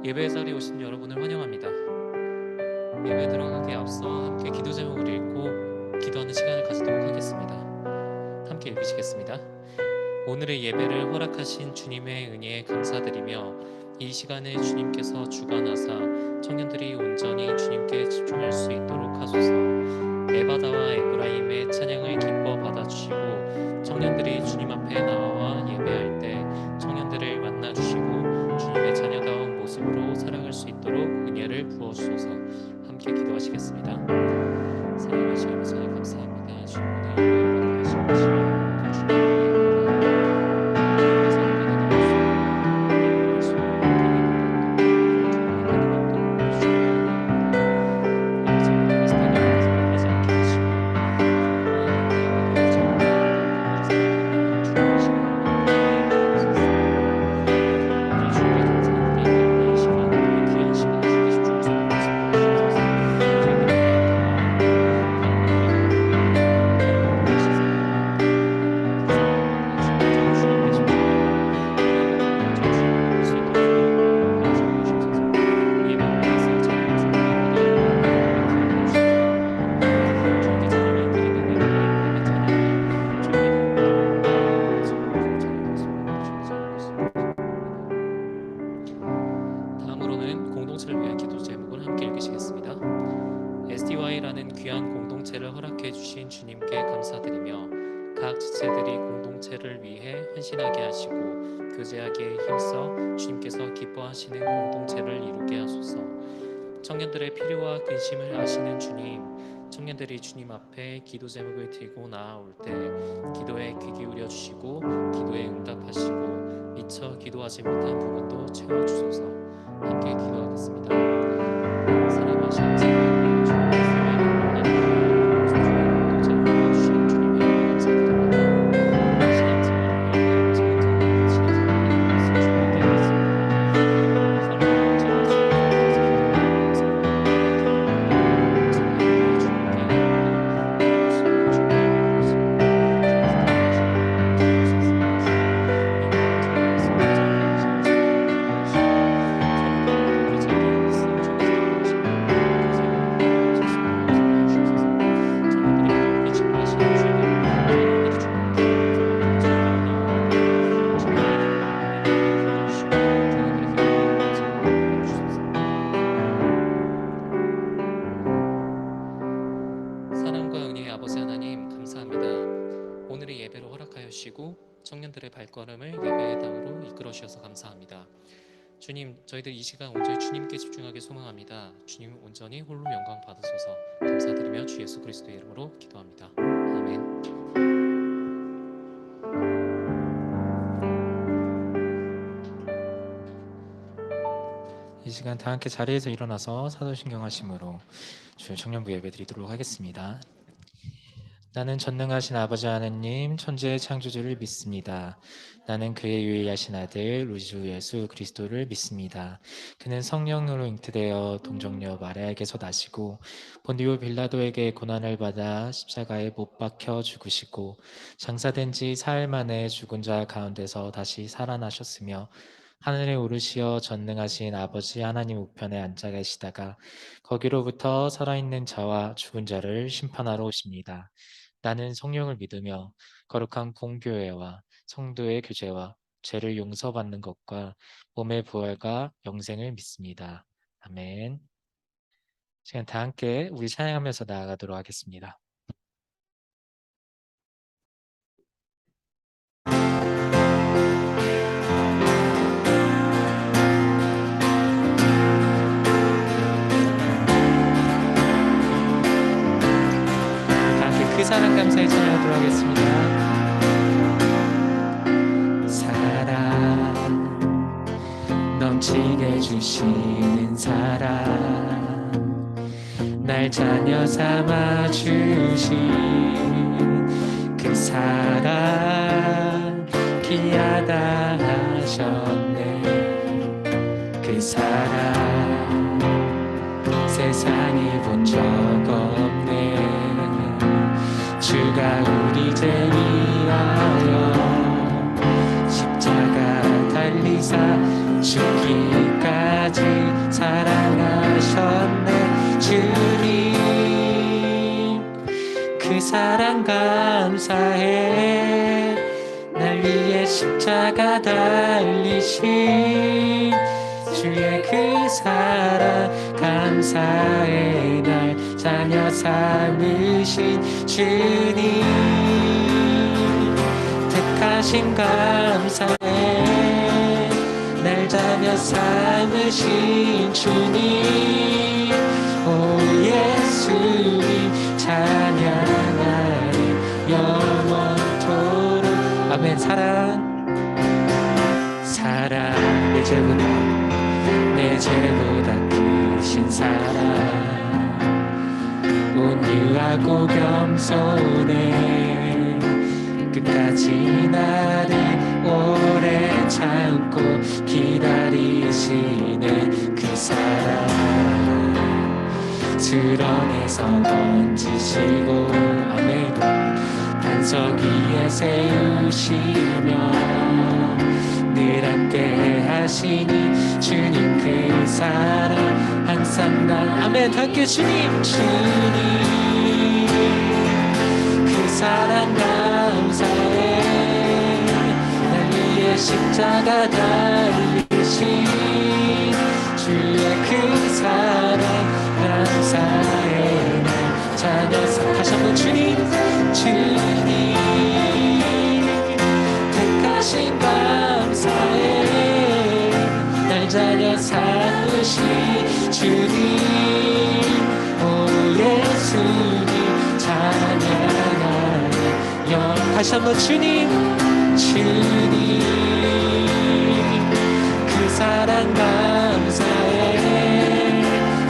예배의 자리에 오신 여러분을 환영합니다. 예배 들어가기에 앞서 함께 기도 제목을 읽고 기도하는 시간을 가지도록 하겠습니다. 함께 읽으시겠습니다. 오늘의 예배를 허락하신 주님의 은혜에 감사드리며 이 시간에 주님께서 주관하사 청년들이 온전히 주님께 집중할 수 있도록 하소서. 에바다와 에브라임의 찬양을 기뻐 받아주시고 청년들이 주님 앞에 나와 예배할 때 청년들을 만나주시고 주님의 자녀다운 모습으로 살아갈 수 있도록 은혜를 부어주소서. 함께 기도하시겠습니다. 사랑하시는 아버지 감사합니다. 주님 오늘 예배를 허락하신 것이 STY라는 귀한 공동체를 허락해 주신 주님께 감사드리며 각 지체들이 공동체를 위해 헌신하게 하시고 교제하기에 힘써 주님께서 기뻐하시는 공동체를 이루게 하소서. 청년들의 필요와 근심을 아시는 주님, 청년들이 주님 앞에 기도 제목을 들고 나아올 때 기도에 귀 기울여 주시고 기도에 응답하시고 미처 기도하지 못한 부분도 채워주소서. 함께 기도하겠습니다. 사랑하시는 청년들의 발걸음을 예배의 땅으로 이끌어 주셔서 감사합니다. 주님, 저희들 이 시간 온전히 주님께 집중하게 소망합니다. 주님 온전히 홀로 영광 받으소서. 감사드리며 주 예수 그리스도의 이름으로 기도합니다. 아멘. 이 시간 다 함께 자리에서 일어나서 사도신경 하심으로 주의 청년부 예배 드리도록 하겠습니다. 나는 전능하신 아버지 하느님 천지의 창조주를 믿습니다. 나는 그의 유일하신 아들 우리 주 예수 그리스도를 믿습니다. 그는 성령으로 잉태되어 동정녀 마리아에게서 나시고 본디오 빌라도에게 고난을 받아 십자가에 못 박혀 죽으시고 장사된 지 사흘 만에 죽은 자 가운데서 다시 살아나셨으며 하늘에 오르시어 전능하신 아버지 하나님 우편에 앉아 계시다가 거기로부터 살아있는 자와 죽은 자를 심판하러 오십니다. 나는 성령을 믿으며 거룩한 공교회와 성도의 교제와 죄를 용서받는 것과 몸의 부활과 영생을 믿습니다. 아멘. 시간 다 함께 우리 찬양하면서 나아가도록 하겠습니다. 그 사랑 감사히 찬양하도록 하겠습니다. 사랑 넘치게 주시는 사랑 날 자녀 삼아 주신 그 사랑 귀하다 하셨네. 그 사랑 세상에 본 적 없네. 주가 우리 죄 위하여 십자가 달리사 죽기까지 사랑하셨네 주님. 그 사랑 감사해. 날 위해 십자가 달리신 주의 그 사랑 감사해. 날 자녀 삼으신 주님. 택하신 감사해. 날 자녀 삼으신 주님. 오 예수님 찬양하리 영원토록. 아멘. 사랑 내 죄보다 크신 사랑. 온유하고 겸손해 끝까지 나를 오래 참고 기다리시네 그 사랑. 드러내서 던지시고 아멘. 반석 위에 세우시며 늘 함께 하시니 주님 그 사랑 항상 나 아멘. 함께 주님 그 사랑 감사해. 날 위해 십자가 달리신 주의 그 사랑 감사해. 날 자녀 다시 한번 주님 택하신 감사해. 날 자녀 삼으신 주님. 오 예수님 찬양하네 다시 한번 주님 그 사랑 감사해.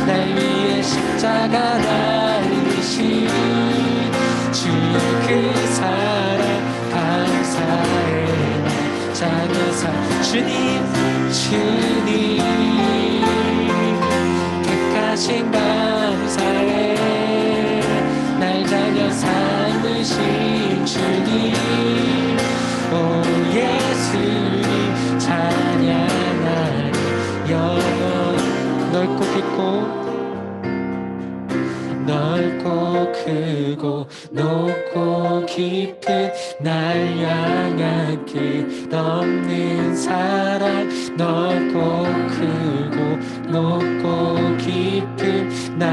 날 위해 십자가 달리신 주의 그 사랑 감사해. 자녀사 주님 택하신 감사해. 날 자녀 삼으신 주님. 오 예수님 찬양하리 영원. 넓고 깊고 넓고 크고 높고 깊은 날 향한 끝없는 사랑. 넓고 크고 높고 깊은 날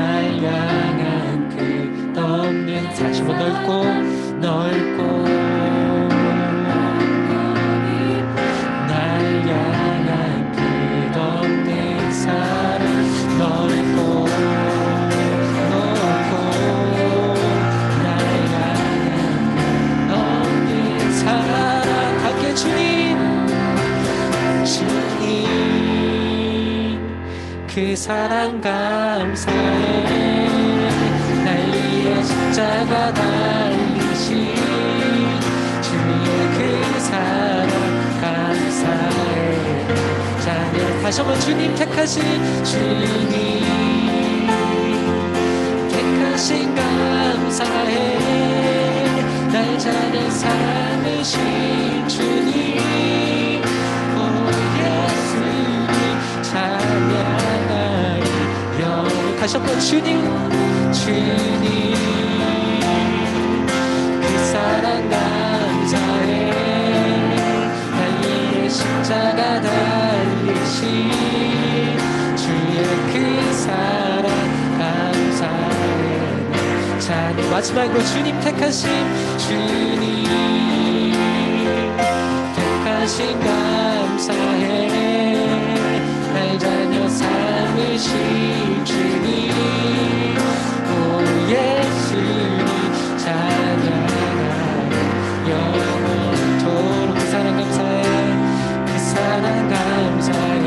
향한 끝없는 다시 한번 넓고 날 향한 끝없는 사랑. 넓고 그 사랑 감사해. 날 위해 십자가 달리신 주의 그 사랑 감사해. 자녀 다시 한번 주님 택하신 감사해. 날 자녀 삼으신 주님. 오 예수님 찬양하리 영원. 다시 한번 주님 그 사랑 감사해. 날 위해 십자가 달리신 주의 그 사랑 감사해. 자 마지막으로 주님 택하신 감사해. 날 자녀 삼으신 주님. 오 예수님 찬양하리 영원토록. 그 사랑 감사해. 그 사랑 감사해.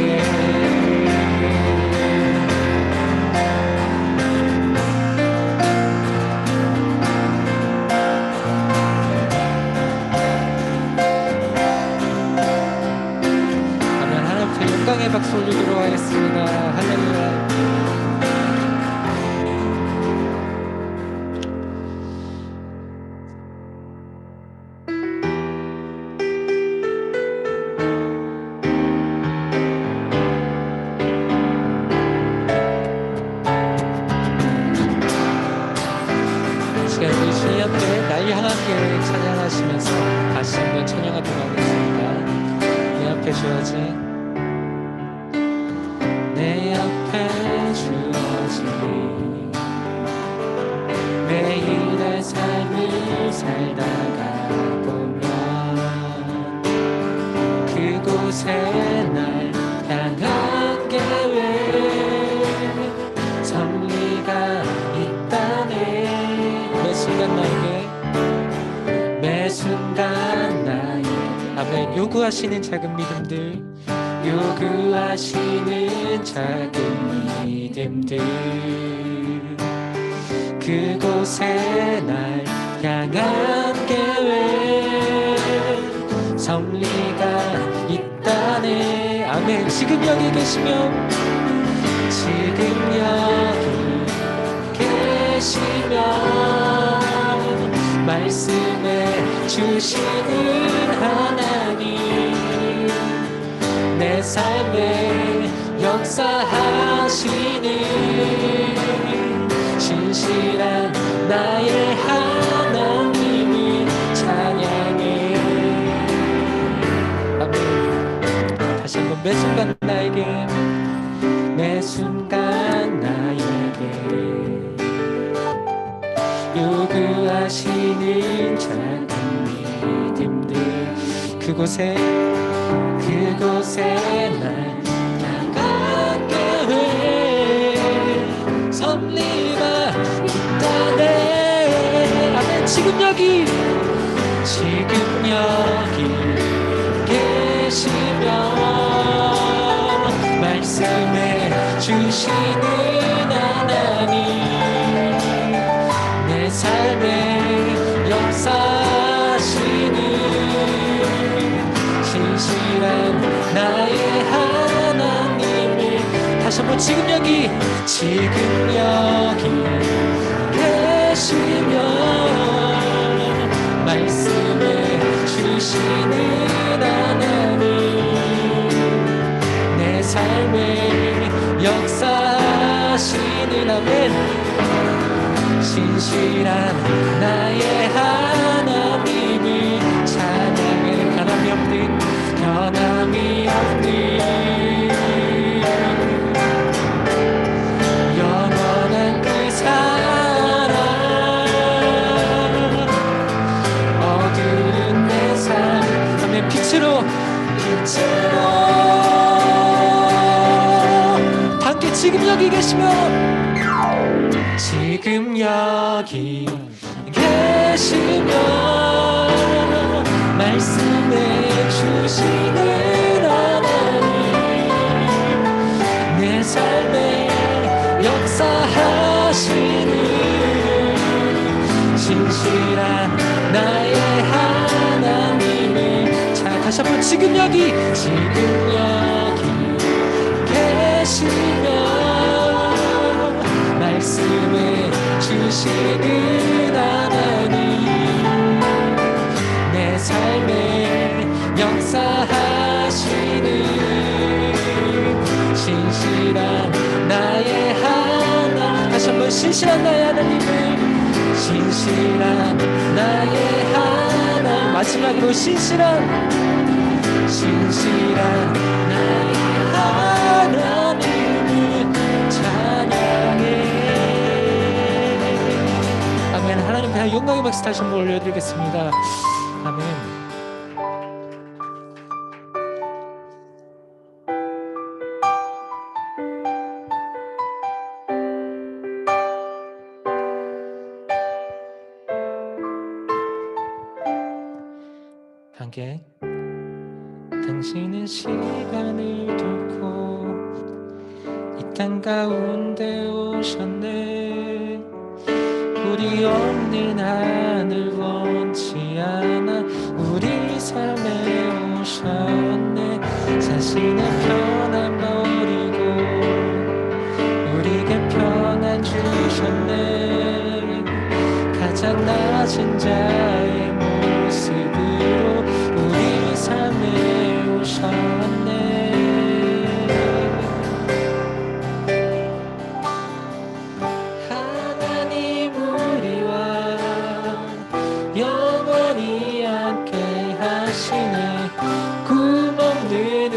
영광의 박수 올리도록 하겠습니다. 할렐루야. 계셔야지. 내 옆에 주어진 매일의 삶을 살다가 보면 그곳에 날 향한 계획 섭리가 있다네. 매 순간 나에게, 매 순간 나에게 아멘. 요구하시는 작은 믿음들, 요구하시는 작은 믿음들, 그곳에 날 향한 계획 섭리가 있다네. 아멘. 지금 여기 계시며, 지금 여기 계시며 말씀해 주시는 하나님, 내 삶에 역사하시는 신실한 나의 하나님을 찬양해. 아멘. 다시 한번 매 순간 나에게, 매 순간 나에게 요구하시는 작은 믿음들, 그곳에 날 향한 계획 섭리가 있다네. 아멘. 지금 여기 계시며 말씀해 주시는 하나님, 내 삶에 역사하시는 신실한 나의 하나님을. 다시 한번 지금 여기 계시며 말씀해 주시는 하나님, 내 삶에 역사하시는 아멘. 신실한 나의 하나님을 찬양해. 변함이 없는 영원한 그 사랑, 어두운 내 삶 아멘. 빛으로 함께 지금 여기 계시며, 지금 여기 계시며 말씀해 주시는 하나님, 내 삶에 역사하시는 신실한 나의 하나님을. 자, 다시 한번 지금 여기 계시며 말씀해 주시는 하나님, 내 삶에 역사하시는 신실한 나의 하나님. 다시 한번 신실한 나의 하나님을, 신실한 나의 하나님. 마지막으로 신실한 나의 하나님을 찬양해. 아멘. 하나님 다 영광의 박수 다시 한번 올려드리겠습니다. 아멘. 함께. 당신은 시간을 두고 이 땅 가운데 오셨네. 우리 없는 하늘 원치 않아 우리 삶에 오셨네. 자신의 편안 버리고 우리에게 편안 주셨네. 가장 낮은 자의 모습으로 우리 삶에 오셨네. 하나님 우리와 영원히 함께 하시네. 꿈없는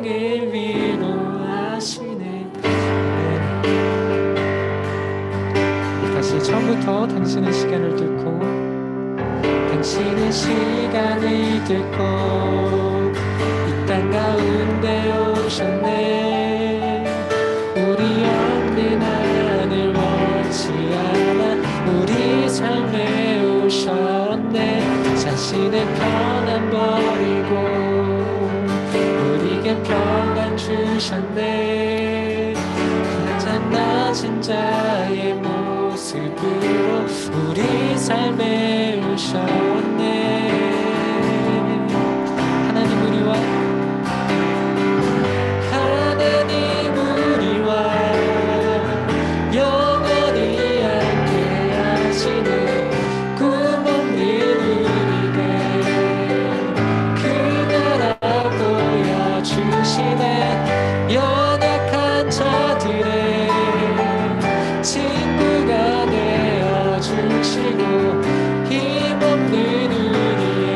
인생을 위로하시네. 다시 처음부터 당신은 시간을 뚫고 당신은 시간을 뚫고 이 땅 가운데 오셨네. 우리 없는 하늘 원치 않아 우리 삶에 오셨네. 자신의 편안 버리고 우리에게 평안 주셨네. 가장 낮은 자의 모습으로 우리 삶에 오셨네. 하나님 우리와 영원히 함께 하시네. 꿈 없는 우리에게 그 나라 보여주시네. 연약한 자들의 친구가 되어주시고 힘없는 우리의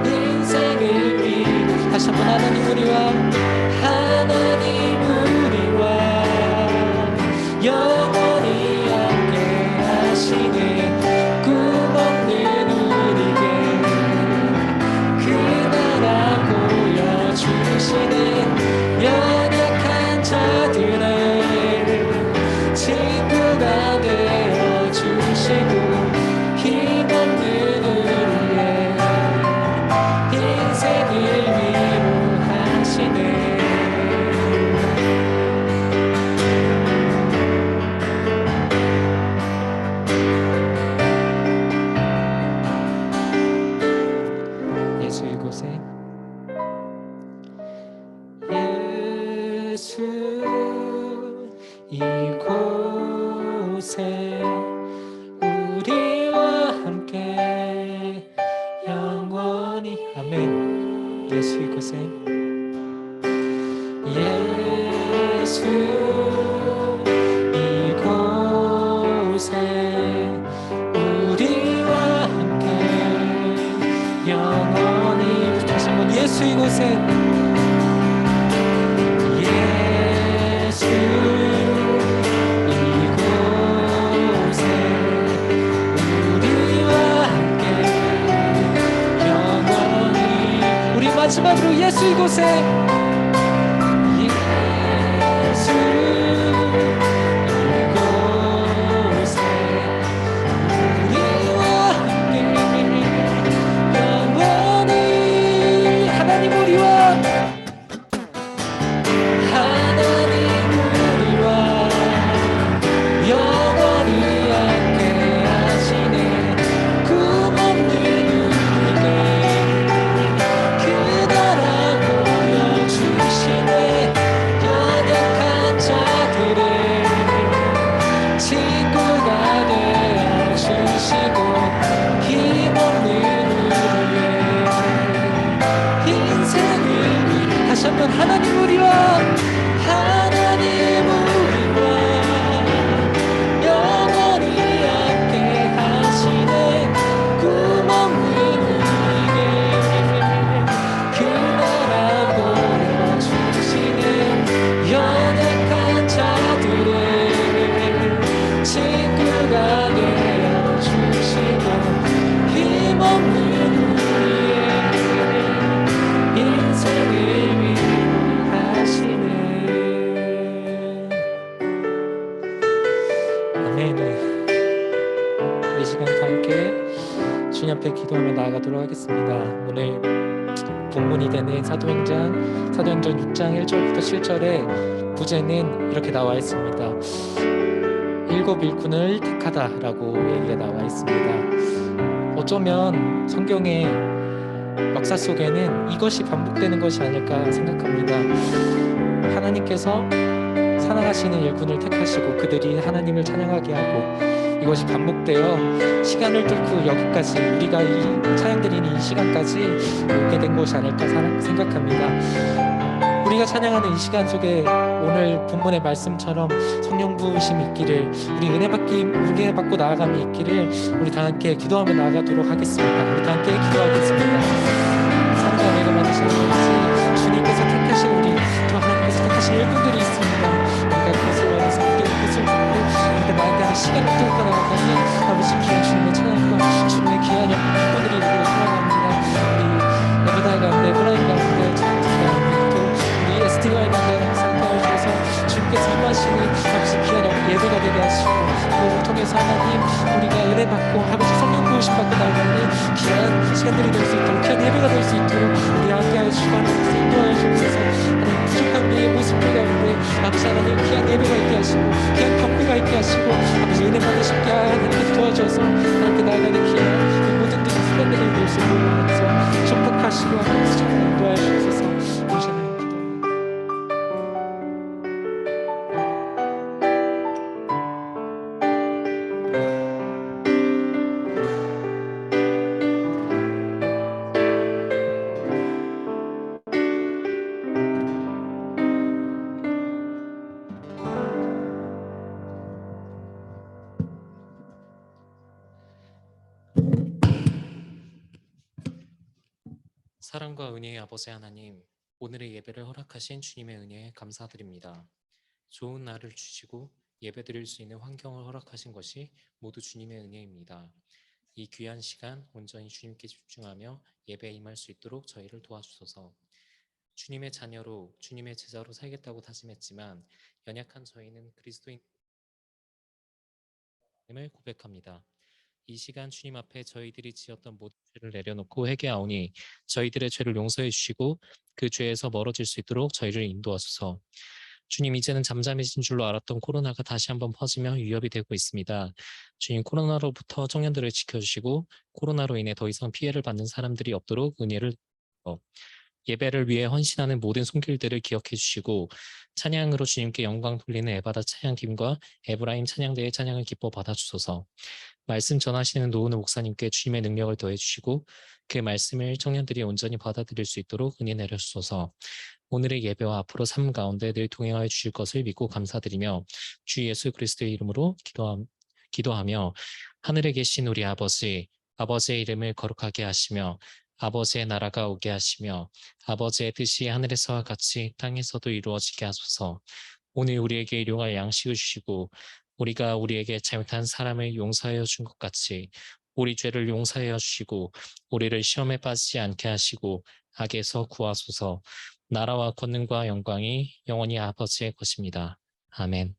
인생을 위해 다시 한번 하나님 우리와 영원히 함께 하시네. 꿈 없는 우리에게 그 나라 보여주시네. 연약한 자들의 친구가 되어주시고 힘없는 우리의 인생을 위로하시네. 이곳에 우리와 함께 영원히 아멘. 예수 이곳에 예수 이곳에 우리와 함께 영원히 다시 한번 예수 이곳에 마지막으로 예수 이곳에 예수 이곳에 우리와 함께 영원히 하나님 우리와 영원히 함께 하시네. 꿈 없는 하나님 우리와 영원히 함께 하시네. 꿈 없는 우리에게 그 나라 보여주시네. 연약한 자들의 친구가 되어주시고 힘없는 우리의 인생을 이 시간 함께 주님 앞에 기도하며 나아가도록 하겠습니다. 오늘 본문이 되는 사도행전 6장 1절부터 7절에 부제는 이렇게 나와 있습니다. 일곱 일꾼을 택하다라고 얘기가 나와 있습니다. 어쩌면 성경의 역사 속에는 이것이 반복되는 것이 아닐까 생각합니다. 하나님께서 사랑하시는 일꾼을 택하시고 그들이 하나님을 찬양하게 하고 이것이 반복되어 시간을 뚫고 여기까지 우리가 이 찬양드리는 이 시간까지 오게 된 것이 아닐까 생각합니다. 우리가 찬양하는 이 시간 속에 오늘 본문의 말씀처럼 성령 부으심이 있기를, 우리 은혜 받고 나아감이 있기를 우리 다 함께 기도하며 나아가도록 하겠습니다. 우리 다 함께 기도하겠습니다. 사랑과 은혜가 많으신 아버지, 주님께서 통해서 하나님 우리가 은혜 받고 아버지 성령 부으심 받고 나아가는 귀한 시간들이 될 수 있도록, 귀한 예배가 될 수 있도록 우리 함께하여 주시고 하나님께서 인도하여 주옵소서. 하나님 부족한 우리의 모습들 가운데 아버지 하나님 귀한 예배가 있게 하시고 귀한 경배가 있게 하시고 아버지 은혜 받으시게 하나님께서 도와주셔서 하나님께 나아가는 귀한 모든 시간들이 될 수 있도록 하나님께서 축복하시고 하나님께서 정말 인도하여 주옵소서. 사랑과 은혜의 아버지 하나님, 오늘의 예배를 허락하신 주님의 은혜에 감사드립니다. 좋은 날을 주시고 예배드릴 수 있는 환경을 허락하신 것이 모두 주님의 은혜입니다. 이 귀한 시간 온전히 주님께 집중하며 예배에 임할 수 있도록 저희를 도와주소서. 주님의 자녀로, 주님의 제자로 살겠다고 다짐했지만 연약한 저희는 그리스도인임을 고백합니다. 이 시간 주님 앞에 저희들이 지었던 모든 죄를 내려놓고 회개하오니 저희들의 죄를 용서해 주시고 그 죄에서 멀어질 수 있도록 저희를 인도하소서. 주님, 이제는 잠잠해진 줄로 알았던 코로나가 다시 한번 퍼지며 위협이 되고 있습니다. 주님, 코로나로부터 청년들을 지켜주시고 코로나로 인해 더 이상 피해를 받는 사람들이 없도록 은혜를 예배를 위해 헌신하는 모든 손길들을 기억해 주시고 찬양으로 주님께 영광 돌리는 에바다 찬양팀과 에브라임 찬양대의 찬양을 기뻐 받아주소서. 말씀 전하시는 노은우 목사님께 주님의 능력을 더해 주시고 그 말씀을 청년들이 온전히 받아들일 수 있도록 은혜 내려주소서. 오늘의 예배와 앞으로 삶 가운데 늘 동행하여 주실 것을 믿고 감사드리며 주 예수 그리스도의 이름으로 기도하며 하늘에 계신 우리 아버지의 이름을 거룩하게 하시며 아버지의 나라가 오게 하시며 아버지의 뜻이 하늘에서와 같이 땅에서도 이루어지게 하소서. 오늘 우리에게 일용할 양식을 주시고 우리가 우리에게 잘못한 사람을 용서하여 준 것 같이 우리 죄를 용서하여 주시고 우리를 시험에 빠지지 않게 하시고 악에서 구하소서. 나라와 권능과 영광이 영원히 아버지의 것입니다. 아멘.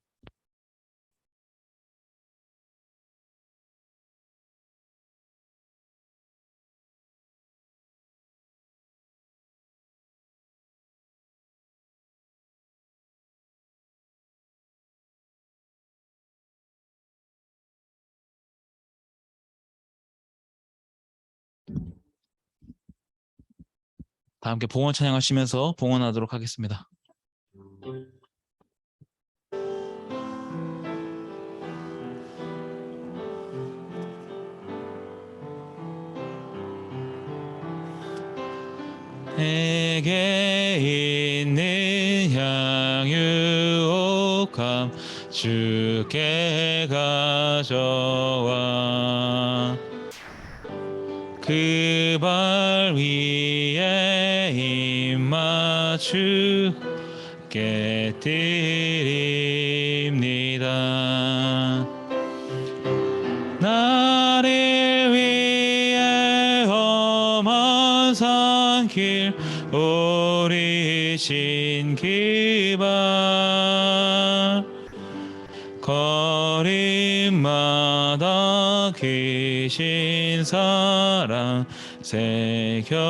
다 함께 봉헌 찬양하시면서 봉헌하도록 하겠습니다. 내게 있는 향유옥함 주께 가져와 그 발 위에 입 맞추게 드립니다. 나를 위해 험한 산길 오르신 그발 걸음마다 크신 사랑 새겨놓았네.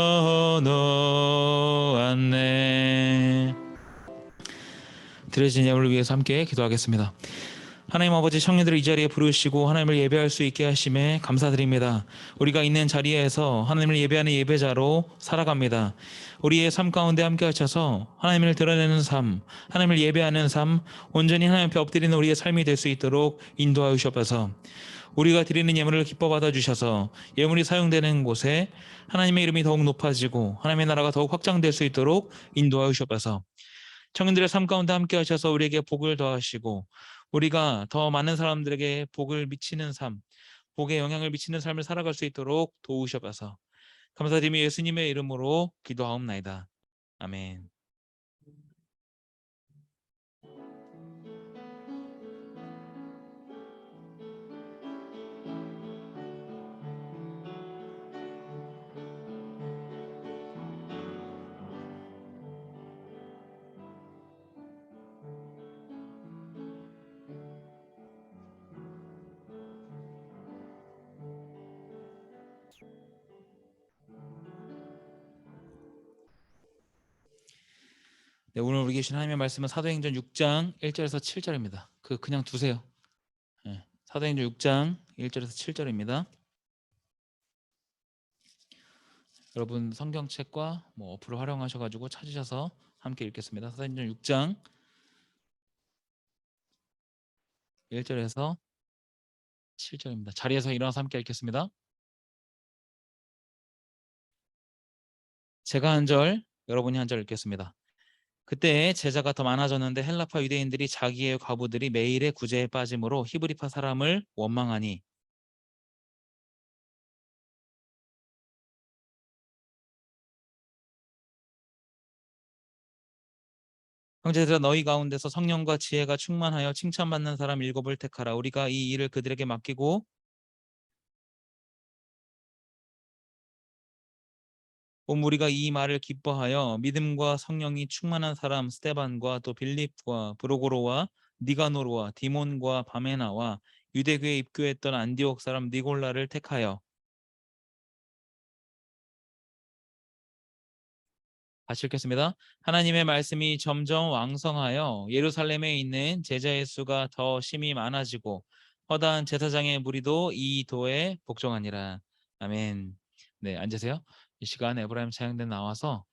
드려진 예물을 위해서 함께 기도하겠습니다. 하나님 아버지, 청년들을 이 자리에 부르시고 하나님을 예배할 수 있게 하심에 감사드립니다. 우리가 있는 자리에서 하나님을 예배하는 예배자로 살아갑니다. 우리의 삶 가운데 함께 하셔서 하나님을 드러내는 삶, 하나님을 예배하는 삶, 온전히 하나님 앞에 엎드리는 우리의 삶이 될 수 있도록 인도하여 주옵소서. 우리가 드리는 예물을 기뻐 받아주셔서 예물이 사용되는 곳에 하나님의 이름이 더욱 높아지고 하나님의 나라가 더욱 확장될 수 있도록 인도하여 주옵소서. 청년들의 삶 가운데 함께 하셔서 우리에게 복을 더하시고 우리가 더 많은 사람들에게 복을 미치는 삶, 복에 영향을 미치는 삶을 살아갈 수 있도록 도우셔서 감사드리며 예수님의 이름으로 기도하옵나이다. 아멘. 네, 오늘 우리 계신 하나님의 말씀은 사도행전 6장 1절에서 7절입니다. 그냥 두세요. 네, 사도행전 6장 1절에서 7절입니다. 여러분 성경책과 어플을 활용하셔가지고 찾으셔서 함께 읽겠습니다. 사도행전 6장 1절에서 7절입니다. 자리에서 일어나서 함께 읽겠습니다. 제가 한 절, 여러분이 한 절 읽겠습니다. 그때 제자가 더 많아졌는데 헬라파 유대인들이 자기의 과부들이 매일의 구제에 빠짐으로 히브리파 사람을 원망하니 형제들아 너희 가운데서 성령과 지혜가 충만하여 칭찬받는 사람 7을 택하라. 우리가 이 일을 그들에게 맡기고 온 무리가 이 말을 기뻐하여 믿음과 성령이 충만한 사람 스데반과 또 빌립과 브로고로와 니가노르와 디몬과 바메나와 유대교에 입교했던 안디옥 사람 니골라를 택하여 다시 읽겠습니다. 하나님의 말씀이 점점 왕성하여 예루살렘에 있는 제자의 수가 더 심히 많아지고 허다한 제사장의 무리도 이 도에 복종하니라. 아멘. 네, 앉으세요. 이 시간 에브라임 찬양대 나와서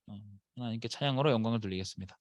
하나님께 찬양으로 영광을 돌리겠습니다.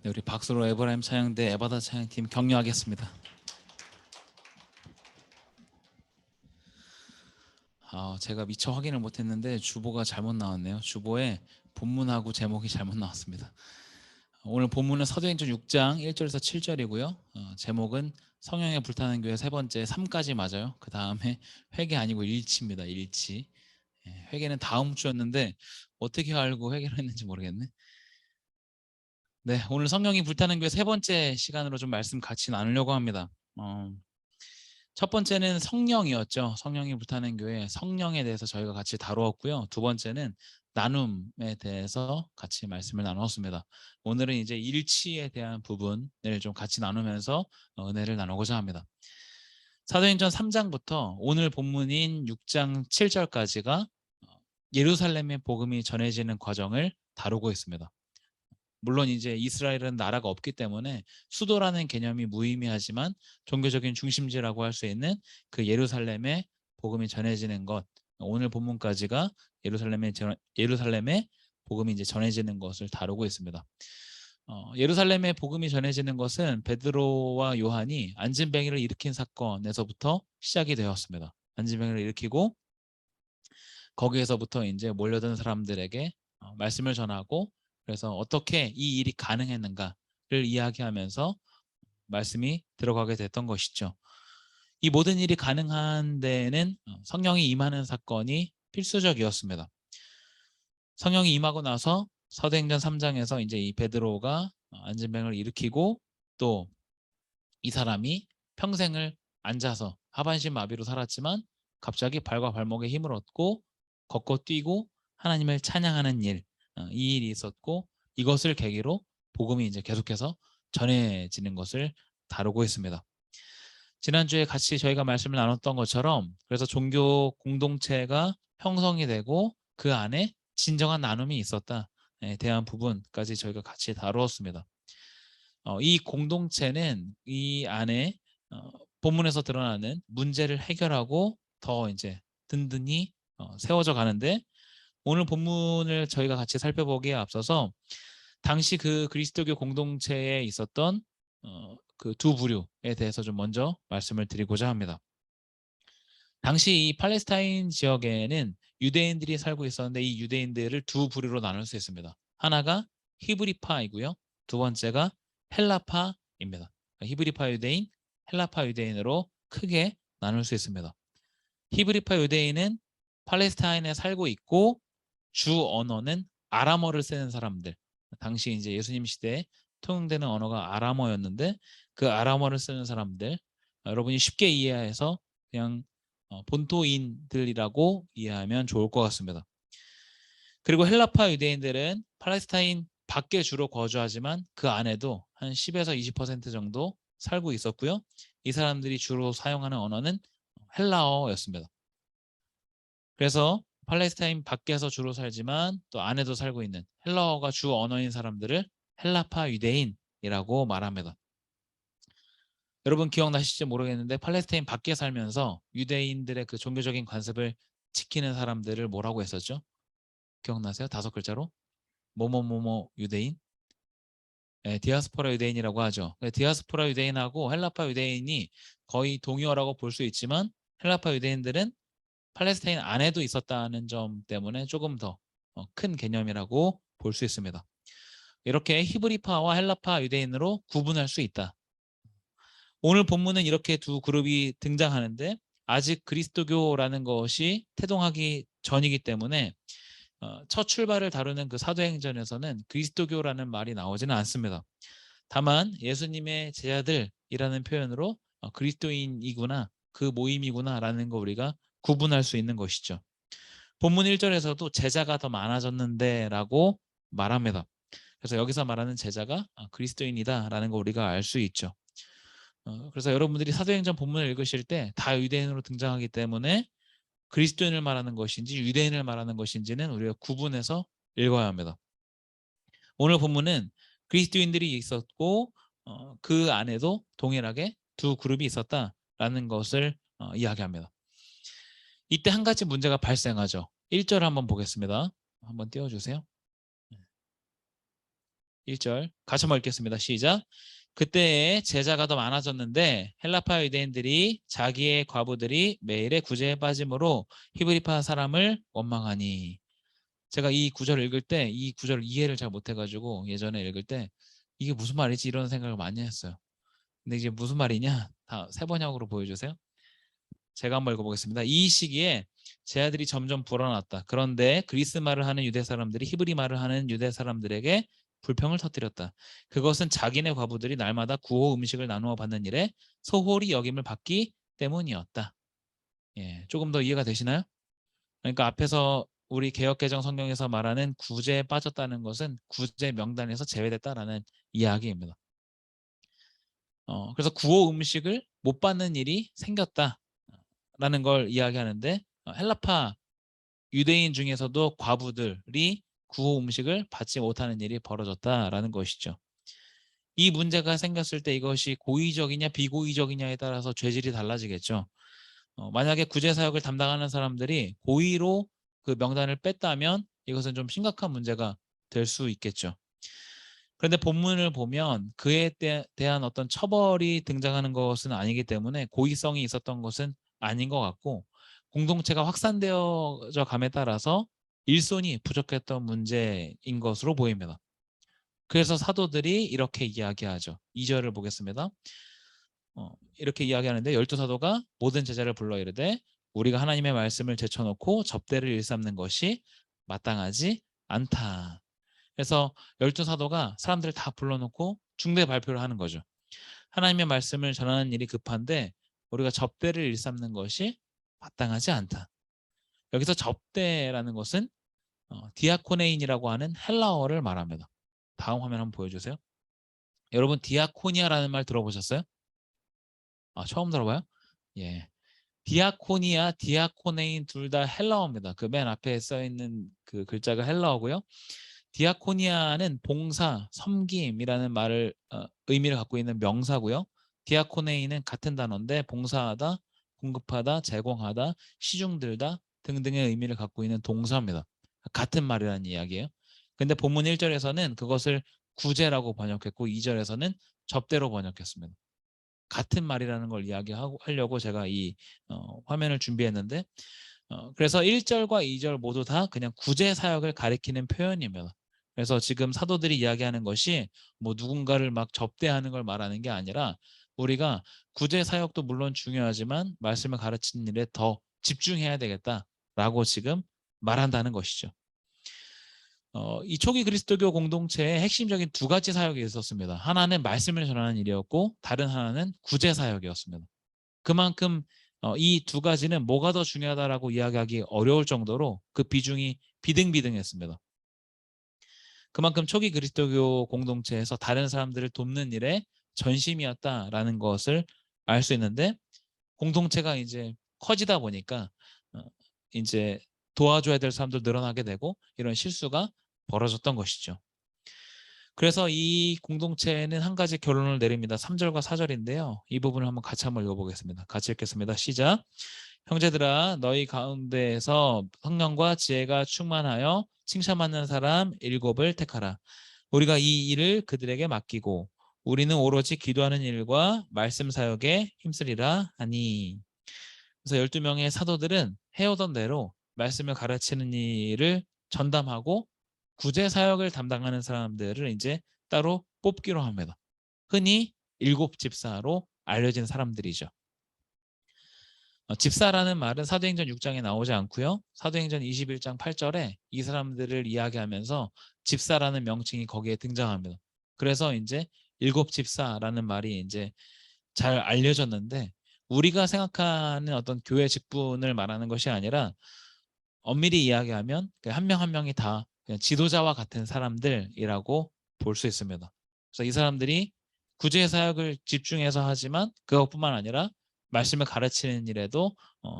네, 우리 박수로 에브라임 찬양대 에바다 찬양팀 격려하겠습니다. 제가 미처 확인을 못했는데 주보가 잘못 나왔네요. 주보에 본문하고 제목이 잘못 나왔습니다. 오늘 본문은 사도행전 6장 1절에서 7절이고요. 제목은 성령에 불타는 교회 세 번째 3까지 맞아요. 그 다음에 회개 아니고 일치입니다. 일치. 회개는 다음 주였는데 어떻게 알고 회개를 했는지 모르겠네. 네, 오늘 성령이 불타는 교회 세 번째 시간으로 좀 말씀 같이 나누려고 합니다. 첫 번째는 성령이었죠. 성령이 불타는 교회 성령에 대해서 저희가 같이 다루었고요. 두 번째는 나눔에 대해서 같이 말씀을 나누었습니다. 오늘은 이제 일치에 대한 부분을 좀 같이 나누면서 은혜를 나누고자 합니다. 사도행전 3장부터 오늘 본문인 6장 7절까지가 예루살렘의 복음이 전해지는 과정을 다루고 있습니다. 물론 이제 이스라엘은 나라가 없기 때문에 수도라는 개념이 무의미하지만 종교적인 중심지라고 할 수 있는 그 예루살렘의 복음이 전해지는 것, 오늘 본문까지가 예루살렘의 복음이 이제 전해지는 것을 다루고 있습니다. 예루살렘의 복음이 전해지는 것은 베드로와 요한이 안진뱅이를 일으킨 사건에서부터 시작이 되었습니다. 안진뱅이를 일으키고 거기에서부터 이제 몰려든 사람들에게 말씀을 전하고, 그래서 어떻게 이 일이 가능했는가를 이야기하면서 말씀이 들어가게 됐던 것이죠. 이 모든 일이 가능한 데에는 성령이 임하는 사건이 필수적이었습니다. 성령이 임하고 나서 사도행전 3장에서 이제 이 베드로가 안진뱅을 일으키고, 또 이 사람이 평생을 앉아서 하반신 마비로 살았지만 갑자기 발과 발목에 힘을 얻고 걷고 뛰고 하나님을 찬양하는 일, 이 일이 있었고, 이것을 계기로 복음이 이제 계속해서 전해지는 것을 다루고 있습니다. 지난주에 같이 저희가 말씀을 나눴던 것처럼, 그래서 종교 공동체가 형성이 되고 그 안에 진정한 나눔이 있었다에 대한 부분까지 저희가 같이 다루었습니다. 이 공동체는 이 안에 본문에서 드러나는 문제를 해결하고 더 이제 든든히 세워져 가는데, 오늘 본문을 저희가 같이 살펴보기에 앞서서 당시 그 그리스도교 공동체에 있었던 그 두 부류에 대해서 좀 먼저 말씀을 드리고자 합니다. 당시 이 팔레스타인 지역에는 유대인들이 살고 있었는데, 이 유대인들을 두 부류로 나눌 수 있습니다. 하나가 히브리파이고요. 두 번째가 헬라파입니다. 히브리파 유대인, 헬라파 유대인으로 크게 나눌 수 있습니다. 히브리파 유대인은 팔레스타인에 살고 있고 주 언어는 아람어를 쓰는 사람들. 당시 이제 예수님 시대에 통용되는 언어가 아람어였는데, 그 아람어를 쓰는 사람들, 여러분이 쉽게 이해해서 그냥 본토인들이라고 이해하면 좋을 것 같습니다. 그리고 헬라파 유대인들은 팔레스타인 밖에 주로 거주하지만 그 안에도 한 10에서 20% 정도 살고 있었고요. 이 사람들이 주로 사용하는 언어는 헬라어였습니다. 그래서 팔레스타인 밖에서 주로 살지만 또 안에도 살고 있는 헬라어가 주 언어인 사람들을 헬라파 유대인이라고 말합니다. 여러분 기억나실지 모르겠는데, 팔레스타인 밖에 살면서 유대인들의 그 종교적인 관습을 지키는 사람들을 뭐라고 했었죠? 기억나세요? 5글자로? 뭐뭐뭐뭐 유대인? 네, 디아스포라 유대인이라고 하죠. 디아스포라 유대인하고 헬라파 유대인이 거의 동의어라고 볼 수 있지만, 헬라파 유대인들은 팔레스타인 안에도 있었다는 점 때문에 조금 더 큰 개념이라고 볼 수 있습니다. 이렇게 히브리파와 헬라파 유대인으로 구분할 수 있다. 오늘 본문은 이렇게 두 그룹이 등장하는데, 아직 그리스도교라는 것이 태동하기 전이기 때문에 첫 출발을 다루는 그 사도행전에서는 그리스도교라는 말이 나오지는 않습니다. 다만 예수님의 제자들이라는 표현으로 그리스도인이구나, 그 모임이구나 라는 거 우리가 구분할 수 있는 것이죠. 본문 1절에서도 제자가 더 많아졌는데 라고 말합니다. 그래서 여기서 말하는 제자가 그리스도인이다 라는 거 우리가 알 수 있죠. 그래서 여러분들이 사도행전 본문을 읽으실 때 다 유대인으로 등장하기 때문에 그리스도인을 말하는 것인지 유대인을 말하는 것인지는 우리가 구분해서 읽어야 합니다. 오늘 본문은 그리스도인들이 있었고 그 안에도 동일하게 두 그룹이 있었다라는 것을 이야기합니다. 이때 한 가지 문제가 발생하죠. 1절 한번 보겠습니다. 한번 띄워주세요. 1절 같이 한번 읽겠습니다. 시작. 그때의 제자가 더 많아졌는데 헬라파 유대인들이 자기의 과부들이 매일의 구제에 빠짐으로 히브리파 사람을 원망하니. 제가 이 구절을 읽을 때 이 구절을 이해를 잘 못해가지고 예전에 읽을 때 이게 무슨 말이지 이런 생각을 많이 했어요. 근데 이제 무슨 말이냐? 다 세번역으로 보여주세요. 제가 한번 읽어보겠습니다. 이 시기에 제 아들이 점점 불어났다. 그런데 그리스 말을 하는 유대 사람들이 히브리 말을 하는 유대 사람들에게 불평을 터뜨렸다. 그것은 자기네 과부들이 날마다 구호 음식을 나누어 받는 일에 소홀히 여김을 받기 때문이었다. 예, 조금 더 이해가 되시나요? 그러니까 앞에서 우리 개역개정 성경에서 말하는 구제에 빠졌다는 것은 구제 명단에서 제외됐다라는 이야기입니다. 그래서 구호 음식을 못 받는 일이 생겼다라는 걸 이야기하는데 헬라파 유대인 중에서도 과부들이 구호 음식을 받지 못하는 일이 벌어졌다라는 것이죠. 이 문제가 생겼을 때 이것이 고의적이냐 비고의적이냐에 따라서 죄질이 달라지겠죠. 만약에 구제사역을 담당하는 사람들이 고의로 그 명단을 뺐다면 이것은 좀 심각한 문제가 될 수 있겠죠. 그런데 본문을 보면 그에 대한 어떤 처벌이 등장하는 것은 아니기 때문에 고의성이 있었던 것은 아닌 것 같고 공동체가 확산되어져 감에 따라서 일손이 부족했던 문제인 것으로 보입니다. 그래서 사도들이 이렇게 이야기하죠. 2절을 보겠습니다. 이렇게 이야기하는데 12사도가 모든 제자를 불러 이르되 우리가 하나님의 말씀을 제쳐놓고 접대를 일삼는 것이 마땅하지 않다. 그래서 12사도가 사람들을 다 불러놓고 중대 발표를 하는 거죠. 하나님의 말씀을 전하는 일이 급한데 우리가 접대를 일삼는 것이 마땅하지 않다. 여기서 접대라는 것은 디아코네인이라고 하는 헬라어를 말합니다. 다음 화면 한번 보여주세요. 여러분 디아코니아라는 말 들어보셨어요? 처음 들어봐요? 예. 디아코니아, 디아코네인 둘 다 헬라어입니다. 그 맨 앞에 써 있는 그 글자가 헬라어고요. 디아코니아는 봉사, 섬김이라는 말을 의미를 갖고 있는 명사고요. 디아코네인은 같은 단어인데 봉사하다, 공급하다, 제공하다, 시중들다 등등의 의미를 갖고 있는 동사입니다. 같은 말이라는 이야기예요. 근데 본문 1절에서는 그것을 구제라고 번역했고 2절에서는 접대로 번역했습니다. 같은 말이라는 걸 이야기하려고 제가 이 화면을 준비했는데 그래서 1절과 2절 모두 다 그냥 구제 사역을 가리키는 표현입니다. 그래서 지금 사도들이 이야기하는 것이 뭐 누군가를 막 접대하는 걸 말하는 게 아니라 우리가 구제 사역도 물론 중요하지만 말씀을 가르치는 일에 더 집중해야 되겠다라고 지금 말한다는 것이죠. 이 초기 그리스도교 공동체의 핵심적인 두 가지 사역이 있었습니다. 하나는 말씀을 전하는 일이었고 다른 하나는 구제 사역이었습니다. 그만큼 이 두 가지는 뭐가 더 중요하다라고 이야기하기 어려울 정도로 그 비중이 비등비등했습니다. 그만큼 초기 그리스도교 공동체에서 다른 사람들을 돕는 일에 전심이었다라는 것을 알 수 있는데 공동체가 이제 커지다 보니까 이제 도와줘야 될 사람들 늘어나게 되고 이런 실수가 벌어졌던 것이죠. 그래서 이 공동체는 한 가지 결론을 내립니다. 3절과 4절인데요. 이 부분을 한번 읽어보겠습니다. 같이 읽겠습니다. 시작. 형제들아 너희 가운데에서 성령과 지혜가 충만하여 칭찬받는 사람 7을 택하라. 우리가 이 일을 그들에게 맡기고 우리는 오로지 기도하는 일과 말씀 사역에 힘쓰리라 하니. 그래서 12명의 사도들은 해오던 대로 말씀을 가르치는 일을 전담하고 구제 사역을 담당하는 사람들을 이제 따로 뽑기로 합니다. 흔히 7집사로 알려진 사람들이죠. 집사라는 말은 사도행전 6장에 나오지 않고요. 사도행전 21장 8절에 이 사람들을 이야기하면서 집사라는 명칭이 거기에 등장합니다. 그래서 이제 7집사라는 말이 이제 잘 알려졌는데 우리가 생각하는 어떤 교회 직분을 말하는 것이 아니라 엄밀히 이야기하면 한 명 한 명이 다 그냥 지도자와 같은 사람들이라고 볼 수 있습니다. 그래서 이 사람들이 구제 사역을 집중해서 하지만 그것뿐만 아니라 말씀을 가르치는 일에도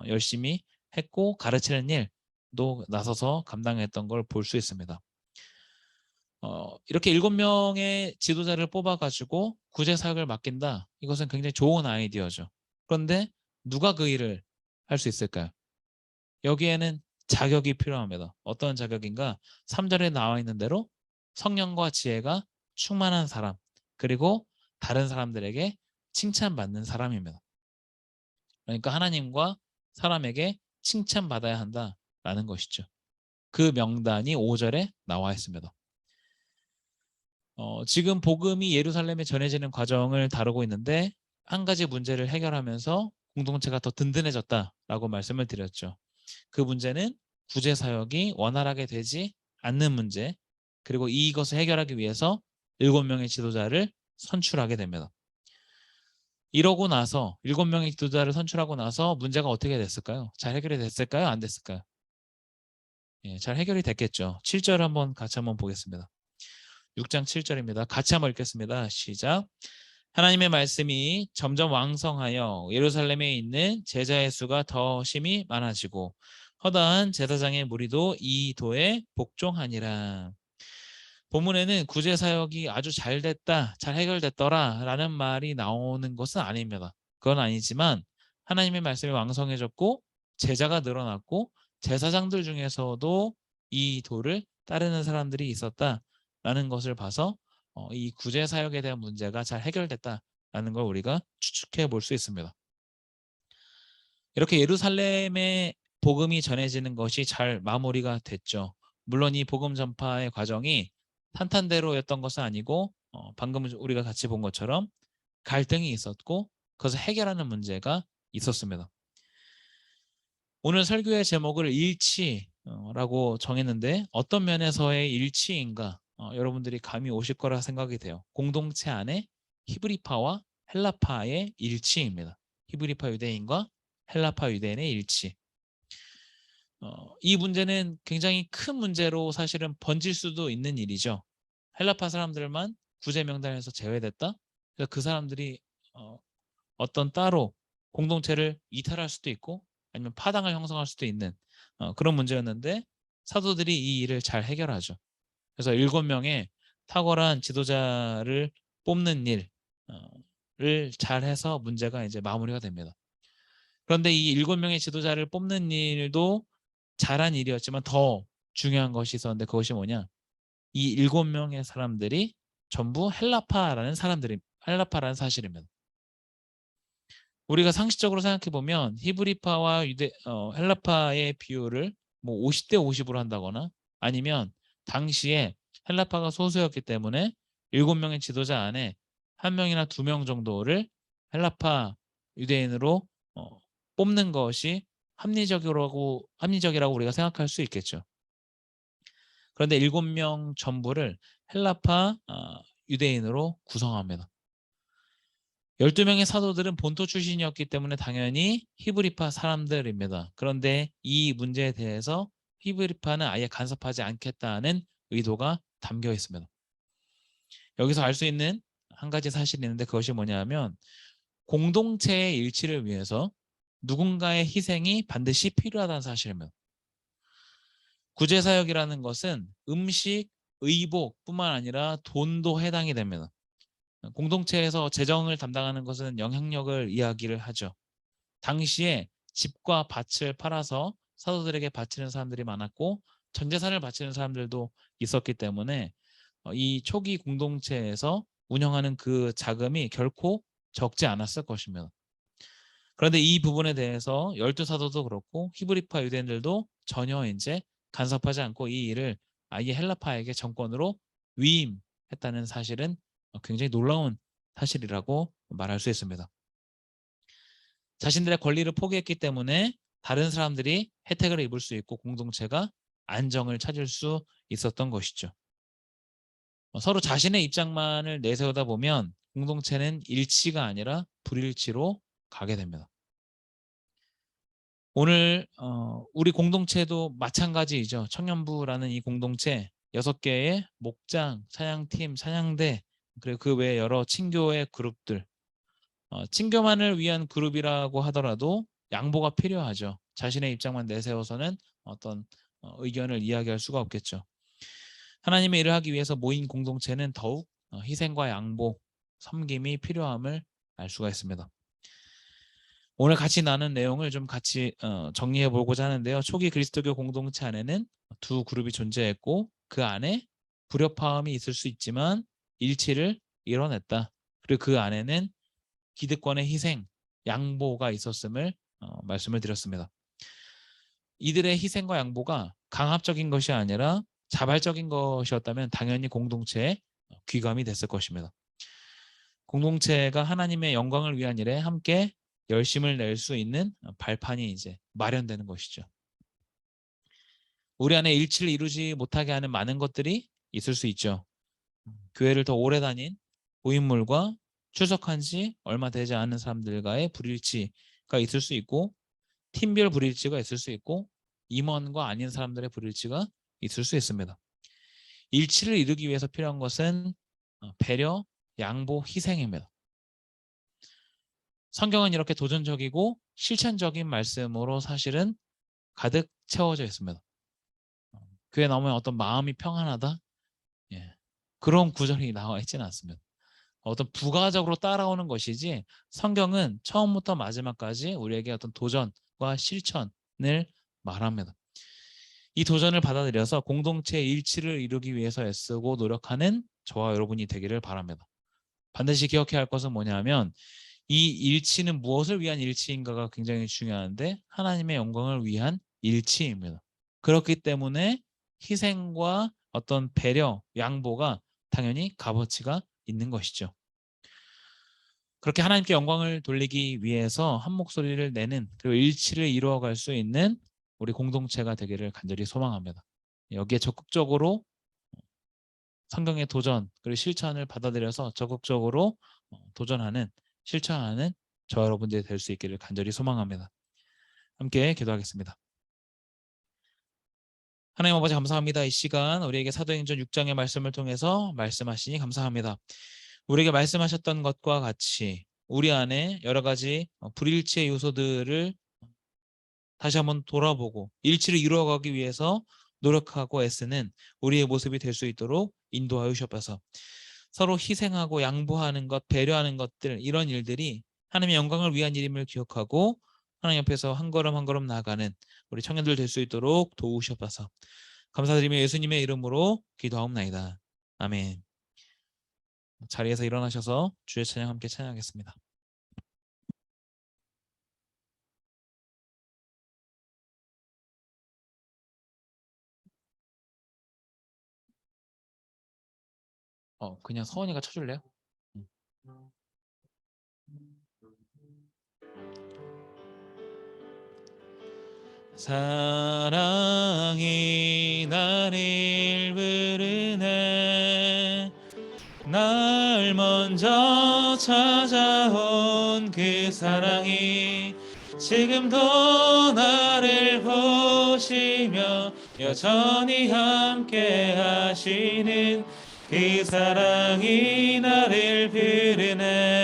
열심히 했고 가르치는 일도 나서서 감당했던 걸 볼 수 있습니다. 이렇게 7명의 지도자를 뽑아가지고 구제 사역을 맡긴다. 이것은 굉장히 좋은 아이디어죠. 그런데 누가 그 일을 할 수 있을까요? 여기에는 자격이 필요합니다. 어떤 자격인가? 3절에 나와 있는 대로 성령과 지혜가 충만한 사람, 그리고 다른 사람들에게 칭찬받는 사람입니다. 그러니까 하나님과 사람에게 칭찬받아야 한다라는 것이죠. 그 명단이 5절에 나와 있습니다. 지금 복음이 예루살렘에 전해지는 과정을 다루고 있는데 한 가지 문제를 해결하면서 공동체가 더 든든해졌다라고 말씀을 드렸죠. 그 문제는 구제 사역이 원활하게 되지 않는 문제, 그리고 이것을 해결하기 위해서 7명의 지도자를 선출하게 됩니다. 이러고 나서 7명의 지도자를 선출하고 나서 문제가 어떻게 됐을까요? 잘 해결이 됐을까요? 안 됐을까요? 예, 잘 해결이 됐겠죠. 7절 같이 한번 보겠습니다. 6장 7절입니다. 같이 한번 읽겠습니다. 시작. 하나님의 말씀이 점점 왕성하여 예루살렘에 있는 제자의 수가 더 심히 많아지고 허다한 제사장의 무리도 이 도에 복종하니라. 본문에는 구제 사역이 아주 잘 됐다, 잘 해결됐더라 라는 말이 나오는 것은 아닙니다. 그건 아니지만 하나님의 말씀이 왕성해졌고 제자가 늘어났고 제사장들 중에서도 이 도를 따르는 사람들이 있었다라는 것을 봐서 이 구제 사역에 대한 문제가 잘 해결됐다라는 걸 우리가 추측해 볼 수 있습니다. 이렇게 예루살렘의 복음이 전해지는 것이 잘 마무리가 됐죠. 물론 이 복음 전파의 과정이 탄탄대로였던 것은 아니고 방금 우리가 같이 본 것처럼 갈등이 있었고 그것을 해결하는 문제가 있었습니다. 오늘 설교의 제목을 일치라고 정했는데 어떤 면에서의 일치인가 여러분들이 감이 오실 거라 생각이 돼요. 공동체 안에 히브리파와 헬라파의 일치입니다. 히브리파 유대인과 헬라파 유대인의 일치. 이 문제는 굉장히 큰 문제로 사실은 번질 수도 있는 일이죠. 헬라파 사람들만 구제 명단에서 제외됐다. 그래서 그 사람들이 어떤 따로 공동체를 이탈할 수도 있고 아니면 파당을 형성할 수도 있는 그런 문제였는데 사도들이 이 일을 잘 해결하죠. 그래서 7명의 탁월한 지도자를 뽑는 일을 잘 해서 문제가 이제 마무리가 됩니다. 그런데 이 7명의 지도자를 뽑는 일도 잘한 일이었지만 더 중요한 것이 있었는데 그것이 뭐냐? 이 7명의 사람들이 전부 헬라파라는 사실입니다. 우리가 상식적으로 생각해 보면 히브리파와 헬라파의 비율을 뭐 50대 50으로 한다거나 아니면 당시에 헬라파가 소수였기 때문에 7명의 지도자 안에 1명이나 2명 정도를 헬라파 유대인으로 뽑는 것이 합리적이라고 우리가 생각할 수 있겠죠. 그런데 7명 전부를 헬라파 유대인으로 구성합니다. 12명의 사도들은 본토 출신이었기 때문에 당연히 히브리파 사람들입니다. 그런데 이 문제에 대해서 히브리파는 아예 간섭하지 않겠다는 의도가 담겨 있습니다. 여기서 알 수 있는 한 가지 사실이 있는데 그것이 뭐냐면 공동체의 일치를 위해서 누군가의 희생이 반드시 필요하다는 사실입니다. 구제사역이라는 것은 음식, 의복뿐만 아니라 돈도 해당이 됩니다. 공동체에서 재정을 담당하는 것은 영향력을 이야기를 하죠. 당시에 집과 밭을 팔아서 사도들에게 바치는 사람들이 많았고 전 재산을 바치는 사람들도 있었기 때문에 이 초기 공동체에서 운영하는 그 자금이 결코 적지 않았을 것입니다. 그런데 이 부분에 대해서 12사도도 그렇고 히브리파 유대인들도 전혀 이제 간섭하지 않고 이 일을 아예 헬라파에게 정권으로 위임했다는 사실은 굉장히 놀라운 사실이라고 말할 수 있습니다. 자신들의 권리를 포기했기 때문에 다른 사람들이 혜택을 입을 수 있고 공동체가 안정을 찾을 수 있었던 것이죠. 서로 자신의 입장만을 내세우다 보면 공동체는 일치가 아니라 불일치로 가게 됩니다. 오늘 우리 공동체도 마찬가지이죠. 청년부라는 이 공동체 6개의 목장, 찬양팀, 찬양대 그리고 그 외에 여러 친교의 그룹들 친교만을 위한 그룹이라고 하더라도 양보가 필요하죠. 자신의 입장만 내세워서는 어떤 의견을 이야기할 수가 없겠죠. 하나님의 일을 하기 위해서 모인 공동체는 더욱 희생과 양보, 섬김이 필요함을 알 수가 있습니다. 오늘 같이 나눈 내용을 좀 같이 정리해 보고자 하는데요. 초기 그리스도교 공동체 안에는 두 그룹이 존재했고 그 안에 불협화음이 있을 수 있지만 일치를 이뤄냈다. 그리고 그 안에는 기득권의 희생, 양보가 있었음을 말씀을 드렸습니다. 이들의 희생과 양보가 강압적인 것이 아니라 자발적인 것이었다면 당연히 공동체에 귀감이 됐을 것입니다. 공동체가 하나님의 영광을 위한 일에 함께 열심을 낼 수 있는 발판이 이제 마련되는 것이죠. 우리 안에 일치를 이루지 못하게 하는 많은 것들이 있을 수 있죠. 교회를 더 오래 다닌 고인물과 출석한 지 얼마 되지 않은 사람들과의 불일치가 있을 수 있고, 팀별 불일치가 있을 수 있고, 임원과 아닌 사람들의 불일치가 있을 수 있습니다. 일치를 이루기 위해서 필요한 것은 배려, 양보, 희생입니다. 성경은 이렇게 도전적이고 실천적인 말씀으로 사실은 가득 채워져 있습니다. 교회 나오면 어떤 마음이 평안하다? 예. 그런 구절이 나와 있지는 않습니다. 어떤 부가적으로 따라오는 것이지 성경은 처음부터 마지막까지 우리에게 어떤 도전과 실천을 말합니다. 이 도전을 받아들여서 공동체의 일치를 이루기 위해서 애쓰고 노력하는 저와 여러분이 되기를 바랍니다. 반드시 기억해야 할 것은 뭐냐면 이 일치는 무엇을 위한 일치인가가 굉장히 중요한데 하나님의 영광을 위한 일치입니다. 그렇기 때문에 희생과 어떤 배려, 양보가 당연히 값어치가 있는 것이죠. 그렇게 하나님께 영광을 돌리기 위해서 한 목소리를 내는 그리고 일치를 이루어갈 수 있는 우리 공동체가 되기를 간절히 소망합니다. 여기에 적극적으로 성경의 도전 그리고 실천을 받아들여서 적극적으로 도전하는 실천하는 저 여러분들이 될 수 있기를 간절히 소망합니다. 함께 기도하겠습니다. 하나님 아버지 감사합니다. 이 시간 우리에게 사도행전 6장의 말씀을 통해서 말씀하시니 감사합니다. 우리에게 말씀하셨던 것과 같이 우리 안에 여러 가지 불일치의 요소들을 다시 한번 돌아보고 일치를 이루어가기 위해서 노력하고 애쓰는 우리의 모습이 될 수 있도록 인도하여 주옵소서. 서로 희생하고 양보하는 것, 배려하는 것들, 이런 일들이 하나님의 영광을 위한 일임을 기억하고 하나님 앞에서 한 걸음 한 걸음 나아가는 우리 청년들 될 수 있도록 도우시옵소서. 감사드리며 예수님의 이름으로 기도하옵나이다. 아멘. 자리에서 일어나셔서 주의 찬양 함께 찬양하겠습니다. 그냥 서원이가 쳐줄래요? 사랑이 나를 부르네 날 먼저 찾아온 그 사랑이 지금도 나를 보시며 여전히 함께 하시는 그 사랑이 나를 부르네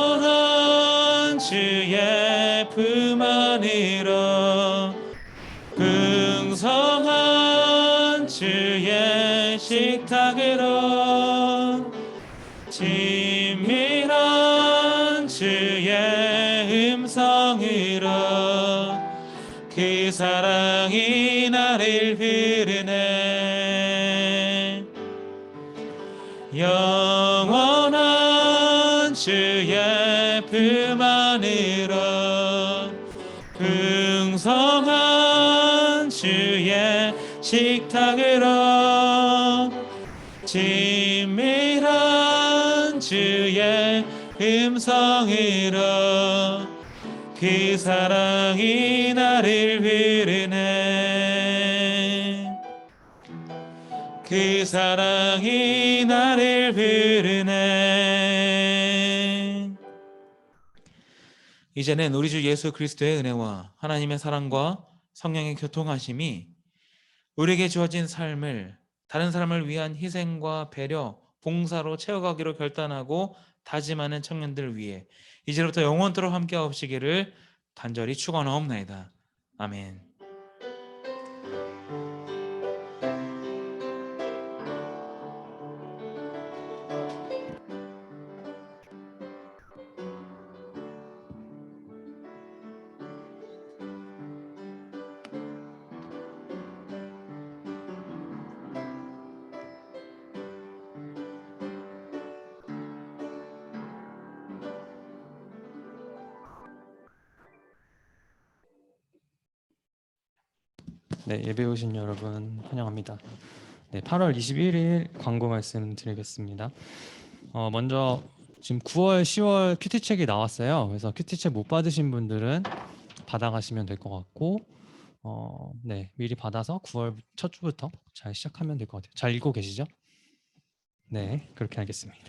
영원한 주의 품 안으로 풍성한 주의 식탁으로 친밀한 주의 음성으로 그 사랑이 나를 부르네 영원한 주의 품 안으로 풍성한 주의 식탁으로 친밀한 주의 음성으로 그 사랑이 나를 부르네 그 사랑이 나를 부르네 이제는 우리 주 예수 그리스도의 은혜와 하나님의 사랑과 성령의 교통하심이 우리에게 주어진 삶을 다른 사람을 위한 희생과 배려, 봉사로 채워가기로 결단하고 다짐하는 청년들을 위해 이제부터 영원토록 함께 하옵시기를 간절히 축원하옵나이다. 아멘. 네, 예배 오신 여러분 환영합니다. 네, 8월 21일 광고 말씀드리겠습니다. 먼저 지금 9월, 10월 큐티책이 나왔어요. 그래서 큐티책 못 받으신 분들은 받아가시면 될 것 같고, 네, 미리 받아서 9월 첫 주부터 잘 시작하면 될 것 같아요. 잘 읽고 계시죠? 네, 그렇게 하겠습니다.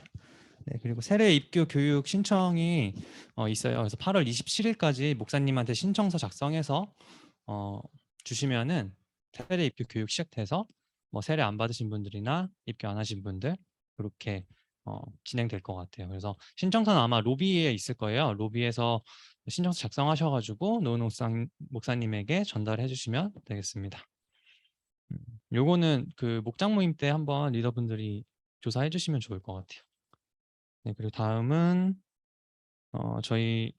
네, 그리고 세례 입교 교육 신청이 있어요. 그래서 8월 27일까지 목사님한테 신청서 작성해서 주시면은 세례 입교 교육 시작돼서 뭐 세례 안 받으신 분들이나 입교 안 하신 분들 그렇게 진행될 것 같아요. 그래서 신청서는 아마 로비에 있을 거예요. 로비에서 신청서 작성하셔가지고 노은 목사님에게 전달해 주시면 되겠습니다. 요거는 그 목장 모임 때 한번 리더분들이 조사해 주시면 좋을 것 같아요. 네, 그리고 다음은 저희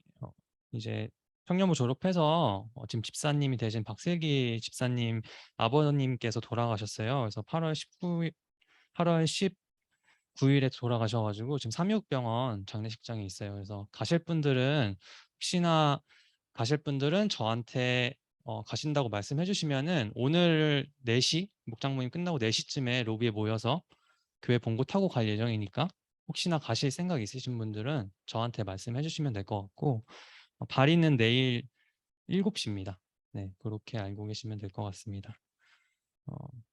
이제 청년부 졸업해서 지금 집사님이 되신 박슬기 집사님 아버님께서 돌아가셨어요. 그래서 8월 19일에 돌아가셔가지고 지금 삼육병원 장례식장에 있어요. 그래서 혹시나 가실 분들은 저한테 가신다고 말씀해 주시면은 오늘 4시 목장 모임 끝나고 4시쯤에 로비에 모여서 교회 봉고 타고 갈 예정이니까 혹시나 가실 생각 있으신 분들은 저한테 말씀해 주시면 될 것 같고 발인은 내일 7시입니다. 네, 그렇게 알고 계시면 될 것 같습니다.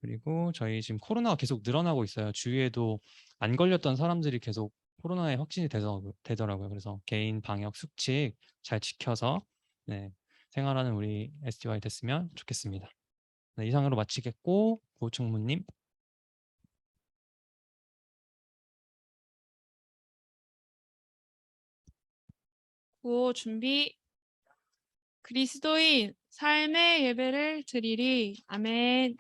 그리고 저희 지금 코로나가 계속 늘어나고 있어요. 주위에도 안 걸렸던 사람들이 계속 코로나에 확진이 되더라고요. 그래서 개인 방역 수칙 잘 지켜서 네, 생활하는 우리 SDY 됐으면 좋겠습니다. 네, 이상으로 마치겠고 고충무님. 구호 준비. 그리스도인 삶의 예배를 드리리. 아멘.